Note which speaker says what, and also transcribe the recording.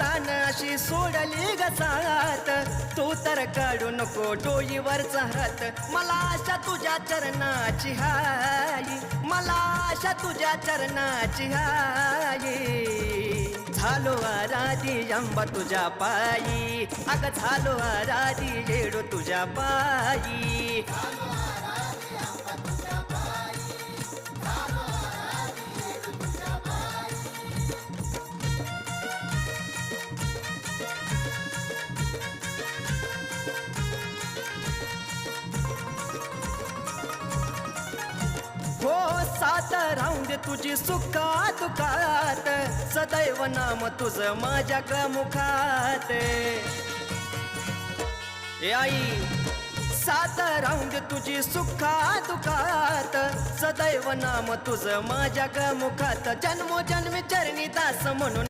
Speaker 1: तान अशी सोडली ग साथ, तू तर काढू नको डोईवरचा हात. मला आशा तुझ्या चरणाची हाई, मला आशा तुझ्या चरणाची हाई. झालो आराधी अंबा तुझ्या पायी, अग झालो आराधी येडो तुझ्या पायी. हो साथ राहून दे तुझी सुखा दुखात, सदैव नाम तुझं माझ्या ग मुखात. ए आई साथ राहून दे तुझी सुखा दुखात, सदैव नाम तुझं माझ्या ग मुखात. जन्मोजन्मी चरणी दास म्हणून